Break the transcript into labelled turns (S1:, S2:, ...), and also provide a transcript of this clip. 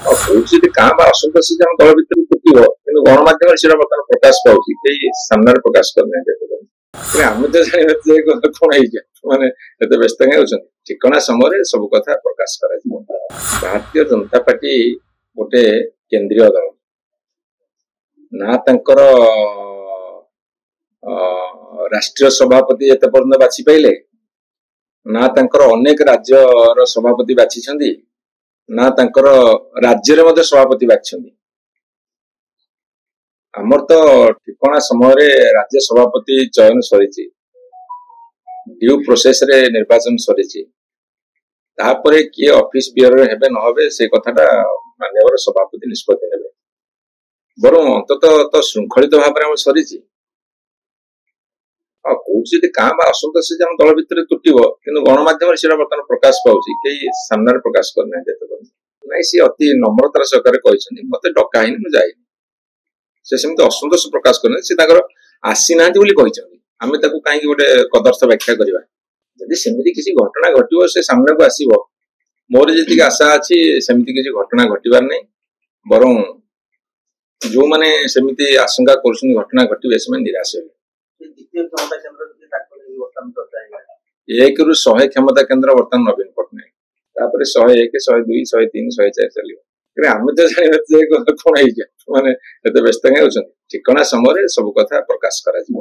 S1: କହୁଛି କାଁ ବା ଅସନ୍ତୋଷ ଆମ ଦଳ ଭିତରେ ଫୁଟିବ କିନ୍ତୁ ଗଣମାଧ୍ୟମରେ ସେଟା ବର୍ତ୍ତମାନ ପ୍ରକାଶ ପାଉଛି କେହି ସାମ୍ନାରେ ପ୍ରକାଶ କରିନାହାନ୍ତି। ଆମେ ତ ଜାଣିବା ଯେ କଣ ହେଇଛି ମାନେ ଏତେ ବ୍ୟସ୍ତ କାହିଁ ହଉଛନ୍ତି। ଠିକଣା ସମୟରେ ସବୁ କଥା ପ୍ରକାଶ କରାଯିବ। ଭାରତୀୟ ଜନତା ପାର୍ଟି ଗୋଟେ କେନ୍ଦ୍ରୀୟ ଦଳ ନା ତାଙ୍କର ରାଷ୍ଟ୍ରୀୟ ସଭାପତି ଏତେ ପର୍ଯ୍ୟନ୍ତ ବାଛି ପାଇଲେ ନା ତାଙ୍କର ଅନେକ ରାଜ୍ୟର ସଭାପତି ବାଛିଛନ୍ତି ନା ତାଙ୍କର ରାଜ୍ୟରେ ମଧ୍ୟ ସଭାପତି ବାଛିଛନ୍ତି। ଆମର ତ ଠିକଣା ସମୟରେ ରାଜ୍ୟ ସଭାପତି ଚୟନ ସରିଛି, ଡ୍ୟୁ ପ୍ରୋସେସ ରେ ନିର୍ବାଚନ ସରିଛି। ତାପରେ କିଏ ଅଫିସ ବିୟରରେ ହେବେ ନ ହେବେ ସେ କଥାଟା ମାନ୍ୟବର ସଭାପତି ନିଷ୍ପତ୍ତି ନେବେ। ବରଂ ଅନ୍ତତଃ ତ ଶୃଙ୍ଖଳିତ ଭାବରେ ଆମର ସରିଛି। ଆଉ କହୁଛି କାଁ ବା ଅସନ୍ତୋଷ ଆମ ଦଳ ଭିତରେ ତୁଟିବ କିନ୍ତୁ ଗଣମାଧ୍ୟମରେ ସେଟା ବର୍ତ୍ତମାନ ପ୍ରକାଶ ପାଉଛି କେହି ସାମ୍ନାରେ ପ୍ରକାଶ କରିନାହାନ୍ତି ଏତେ ପର୍ଯ୍ୟନ୍ତ। ନାଇଁ ସିଏ ଅତି ନମ୍ରତାର ସହକାରେ କହିଛନ୍ତି ମତେ ଡକା ହେଇନି ମୁଁ ଯାଇନି। ସେ ସେମିତି ଅସନ୍ତୋଷ ପ୍ରକାଶ କରିନାହାନ୍ତି, ସେ ତାଙ୍କର ଆସିନାହାନ୍ତି ବୋଲି କହିଛନ୍ତି। ଆମେ ତାକୁ କାହିଁକି ଗୋଟେ କଦର୍ଥ ବ୍ୟାଖ୍ୟା କରିବା। ଯଦି ସେମିତି କିଛି ଘଟଣା ଘଟିବ ସେ ସାମ୍ନାକୁ ଆସିବ। ମୋର ଯେତିକି ଆଶା ଅଛି ସେମିତି କିଛି ଘଟଣା ଘଟିବାର ନାହିଁ। ବରଂ ଯୋଉମାନେ ସେମିତି ଆଶଙ୍କା କରୁଛନ୍ତି ଘଟଣା ଘଟିବେ ସେମାନେ ନିରାଶ ହେବେ। 1ରୁ 100 କ୍ଷମତା କେନ୍ଦ୍ର ବର୍ତ୍ତମାନ ନବୀନ ପଟ୍ଟନାୟକ, ତାପରେ 101, 102, 103, 104 ଚାଲିବ। ଆମେ ତ ଜାଣିବା ଯେ କଣ ହେଇଛି ମାନେ ଏତେ ବ୍ୟସ୍ତ କାହିଁ ହଉଛନ୍ତି। ଠିକଣା ସମୟରେ ସବୁ କଥା ପ୍ରକାଶ କରାଯିବ।